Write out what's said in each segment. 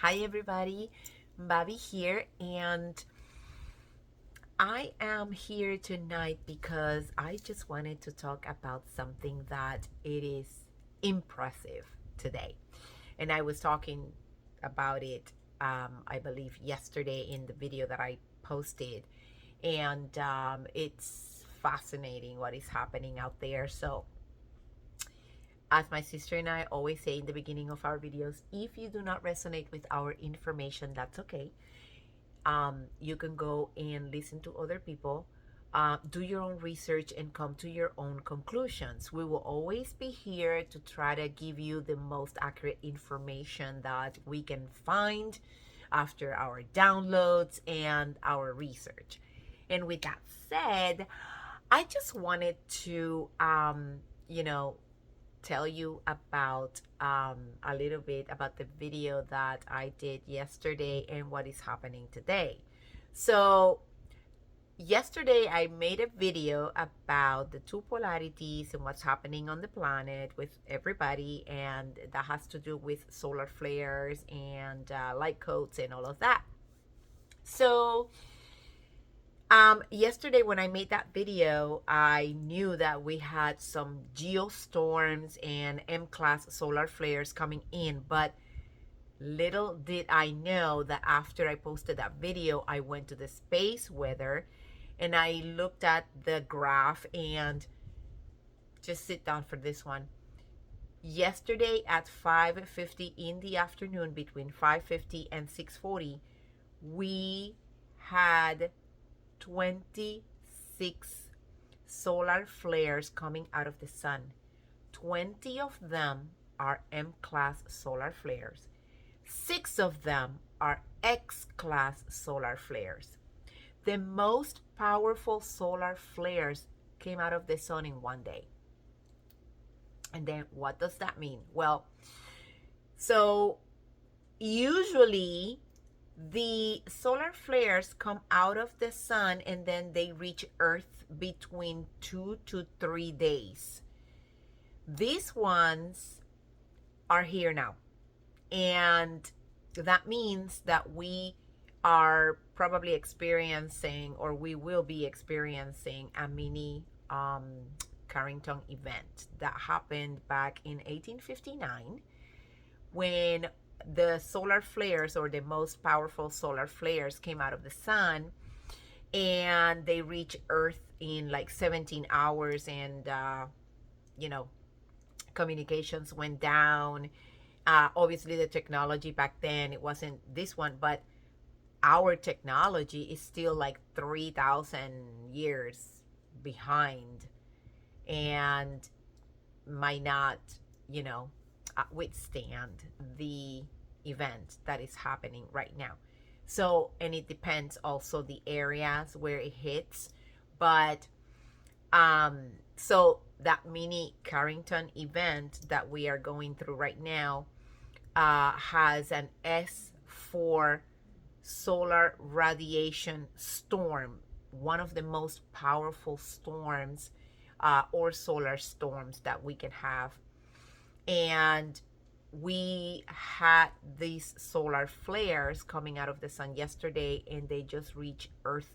Hi everybody, Bobby here, and I am here tonight because I just wanted to talk about something that it is impressive today. And I was talking about it, I believe, yesterday in the video that I posted, and it's fascinating what is happening out there. So as my sister and I always say in the beginning of our videos, if you do not resonate with our information, that's okay. You can go and listen to other people, do your own research, and come to your own conclusions. We will always be here to try to give you the most accurate information that we can find after our downloads and our research. And with that said, I just wanted to, you know, tell you about a little bit about the video that I did yesterday and what is happening today. So, yesterday I made a video about the two polarities and what's happening on the planet with everybody, and that has to do with solar flares and light codes and all of that. So, yesterday when I made that video, I knew that we had some geostorms and M-class solar flares coming in, but little did I know that after I posted that video, I went to the space weather and I looked at the graph and just sit down for this one. Yesterday at 5:50 in the afternoon, between 5:50 and 6:40, we had 26 solar flares coming out of the sun. 20 of them are M-class solar flares. 6 of them are X-class solar flares. The most powerful solar flares came out of the sun in one day. And then what does that mean? Well, so usually the solar flares come out of the sun and then they reach Earth between 2 to 3 days. These ones are here now. And that means that we are probably experiencing, or we will be experiencing, a mini Carrington event that happened back in 1859 when the solar flares, or the most powerful solar flares, came out of the sun, and they reached Earth in like 17 hours, and you know communications went down. Obviously the technology back then, it wasn't this one, but our technology is still like 3,000 years behind and might not, you know, withstand the event that is happening right now. So, and it depends also the areas where it hits. But so that mini Carrington event that we are going through right now has an S4 solar radiation storm, one of the most powerful storms or solar storms that we can have. And we had these solar flares coming out of the sun yesterday, and they just reached Earth,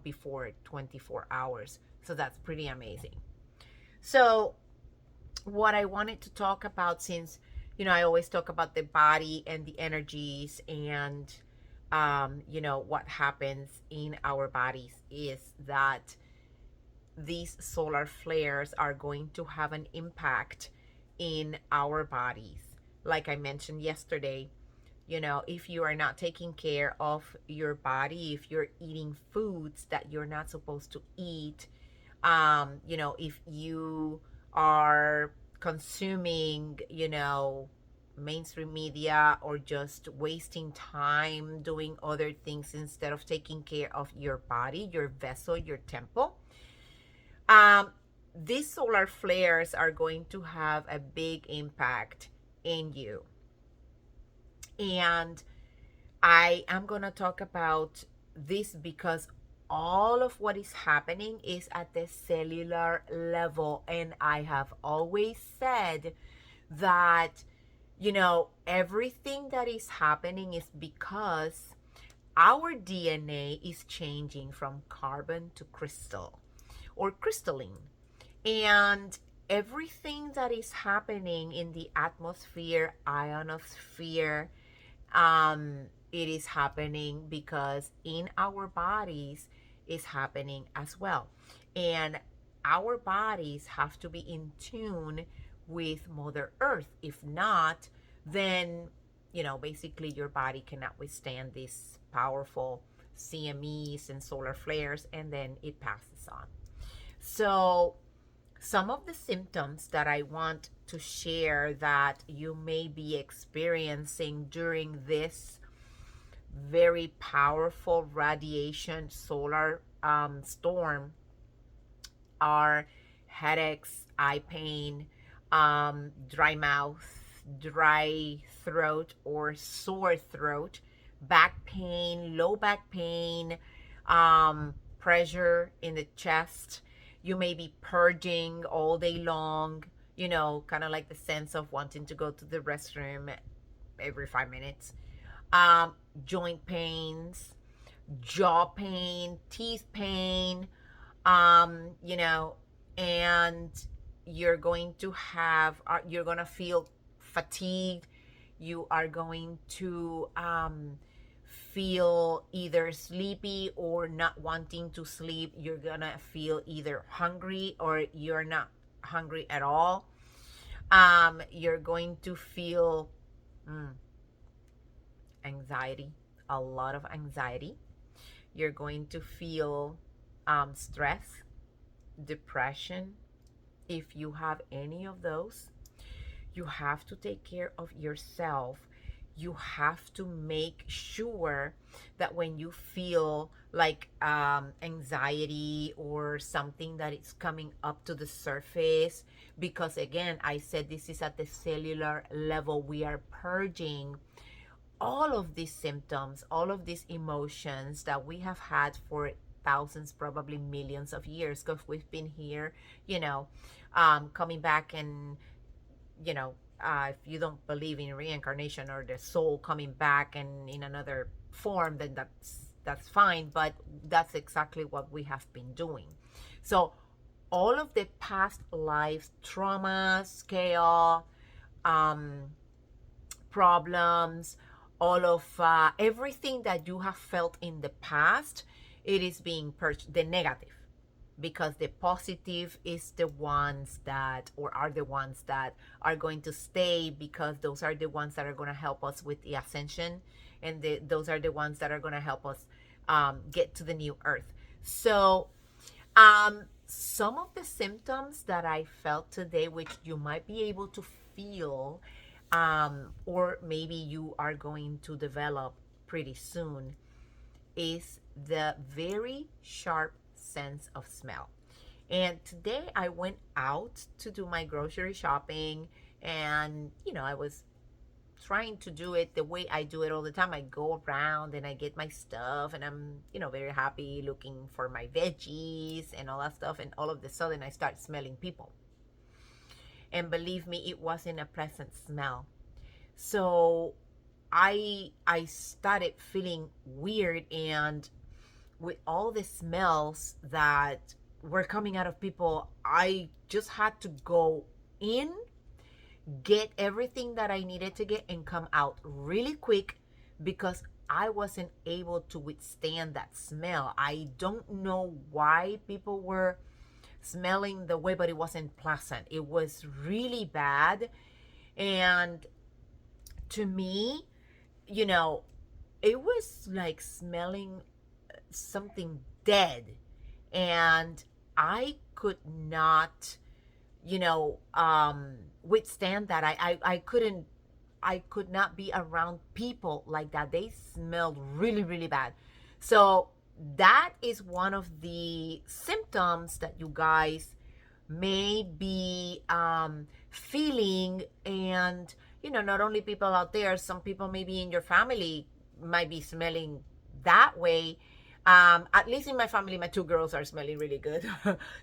before 24 hours. So that's pretty amazing. So, what I wanted to talk about, since, I always talk about the body and the energies and, what happens in our bodies, is that these solar flares are going to have an impact in our bodies. Like I mentioned yesterday, if you are not taking care of your body, if you're eating foods that you're not supposed to eat, if you are consuming, mainstream media, or just wasting time doing other things instead of taking care of your body, your vessel, your temple, these solar flares are going to have a big impact in you. And I am going to talk about this because all of what is happening is at the cellular level. And I have always said that, Everything that is happening is because our DNA is changing from carbon to crystal or crystalline. And everything that is happening in the atmosphere, ionosphere, it is happening because in our bodies is happening as well. And our bodies have to be in tune with Mother Earth. If not, then, basically your body cannot withstand these powerful CMEs and solar flares, and then it passes on. So, some of the symptoms that I want to share that you may be experiencing during this very powerful radiation solar storm are headaches, eye pain, dry mouth, dry throat or sore throat, back pain, low back pain, pressure in the chest. You may be purging all day long, kind of like the sense of wanting to go to the restroom every 5 minutes. Joint pains, jaw pain, teeth pain, and you're going to feel fatigued. You are going to feel either sleepy or not wanting to sleep. You're going to feel either hungry or you're not hungry at all. You're going to feel anxiety, a lot of anxiety. You're going to feel stress, depression. If you have any of those, you have to take care of yourself. You have to make sure that when you feel like anxiety or something that is coming up to the surface, because again, I said this is at the cellular level, we are purging all of these symptoms, all of these emotions that we have had for thousands, probably millions of years, because we've been here, coming back and, if you don't believe in reincarnation or the soul coming back and in another form, then that's fine. But that's exactly what we have been doing. So all of the past lives, traumas, chaos, problems, all of everything that you have felt in the past, it is being purged, the negative, because the positive is the ones that, or are the ones that are going to stay, because those are the ones that are going to help us with the ascension, and those are the ones that are going to help us get to the new earth. So some of the symptoms that I felt today, which you might be able to feel, or maybe you are going to develop pretty soon, is the very sharp sense of smell. And today I went out to do my grocery shopping, and I was trying to do it the way I do it all the time. I go around and I get my stuff, and I'm very happy looking for my veggies and all that stuff, and all of a sudden I start smelling people. And believe me, it wasn't a pleasant smell. So I started feeling weird, and with all the smells that were coming out of people, I just had to go in, get everything that I needed to get, and come out really quick, because I wasn't able to withstand that smell. I don't know why people were smelling the way, but it wasn't pleasant. It was really bad. And to me, it was like smelling something dead, and I could not withstand that. I could not be around people like that. They smelled really, really bad. So that is one of the symptoms that you guys may be feeling. And not only people out there, some people maybe in your family might be smelling that way. At least in my family, my two girls are smelling really good.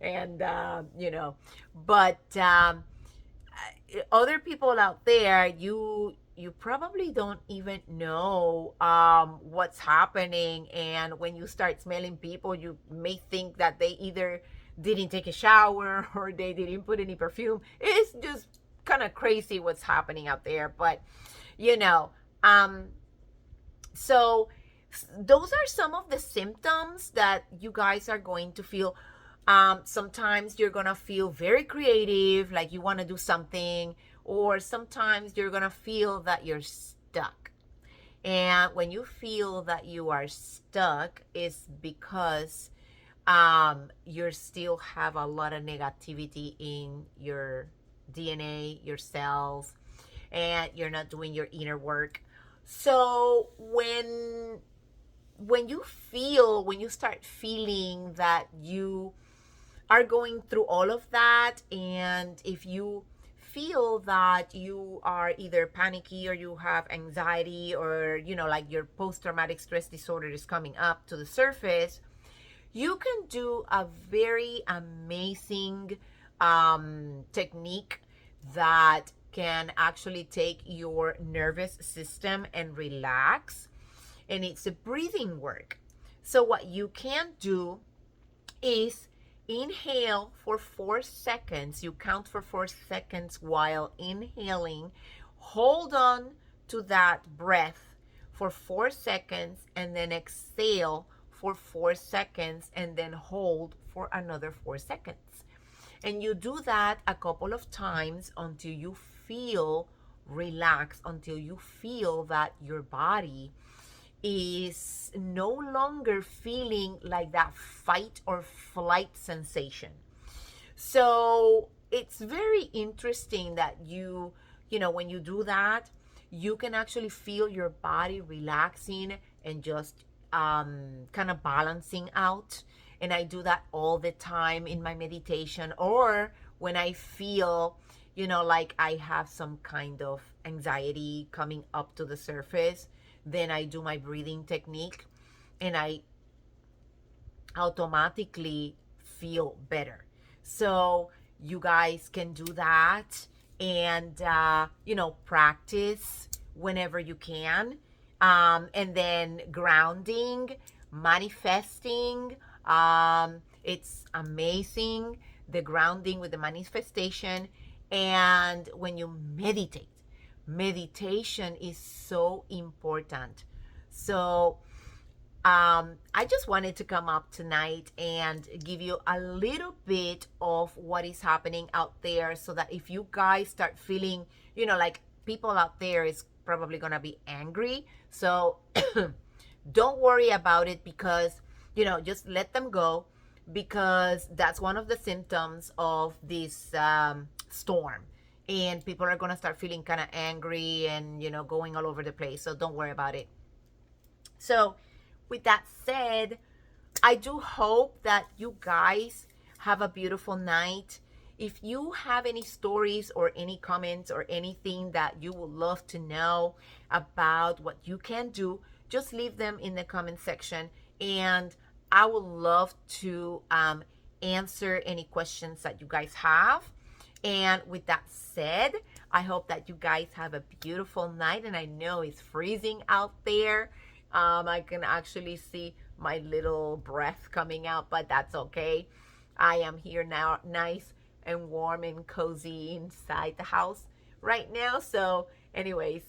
And but other people out there, you probably don't even know what's happening, and when you start smelling people, you may think that they either didn't take a shower or they didn't put any perfume. It's just kind of crazy what's happening out there. But you know, um so those are some of the symptoms that you guys are going to feel. Sometimes you're gonna feel very creative, like you want to do something, or sometimes you're gonna feel that you're stuck. And when you feel that you are stuck, it's because you still have a lot of negativity in your DNA, your cells, and you're not doing your inner work. So when you start feeling that you are going through all of that, and if you feel that you are either panicky or you have anxiety, or like your post-traumatic stress disorder is coming up to the surface, you can do a very amazing technique that can actually take your nervous system and relax. And it's a breathing work. So what you can do is inhale for 4 seconds. You count for 4 seconds while inhaling. Hold on to that breath for 4 seconds, and then exhale for 4 seconds, and then hold for another 4 seconds. And you do that a couple of times until you feel relaxed, until you feel that your body is no longer feeling like that fight or flight sensation. So it's very interesting that when you do that, you can actually feel your body relaxing and just kind of balancing out. And I do that all the time in my meditation, or when I feel like I have some kind of anxiety coming up to the surface, then I do my breathing technique, and I automatically feel better. So you guys can do that, and practice whenever you can. And then grounding, manifesting, it's amazing, the grounding with the manifestation. And when you meditate, meditation is so important. So I just wanted to come up tonight and give you a little bit of what is happening out there, so that if you guys start feeling, like people out there is probably going to be angry. So don't worry about it, because, just let them go, because that's one of the symptoms of this storm. And people are going to start feeling kind of angry and, going all over the place. So don't worry about it. So with that said, I do hope that you guys have a beautiful night. If you have any stories or any comments or anything that you would love to know about what you can do, just leave them in the comment section, and I would love to answer any questions that you guys have. And with that said, I hope that you guys have a beautiful night. And I know it's freezing out there. I can actually see my little breath coming out, but that's okay. I am here now, nice and warm and cozy inside the house right now. So anyways,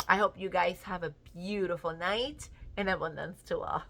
I hope you guys have a beautiful night, and abundance to all.